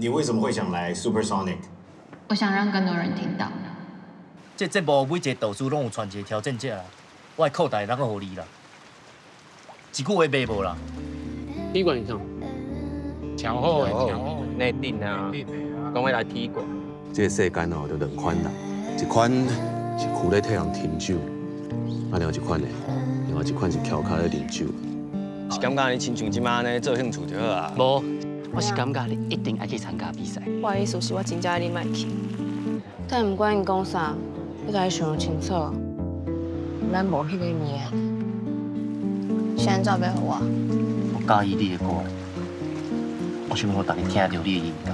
你为什么会想来 Supersonic？ 我想让更多人听到。这节目每一个导师拢有传一个挑战者啦，我的口袋啷个互你啦？一句话卖无啦。踢馆以上，超好的，超好，内定啊，讲要来踢馆。这个世间哦，就两款人，一款是苦咧替人啉酒，啊，另外一款呢，另外一款是翘脚咧啉酒。是感觉你亲像即马呢做兴趣就好啊。无，我是感觉你一定爱去参加比赛。我的意思是我真正你莫去，但不管因讲啥，你家己想清楚，咱无迄个命。现在照要互我。我介意你的歌，我想我逐日听到你的音乐。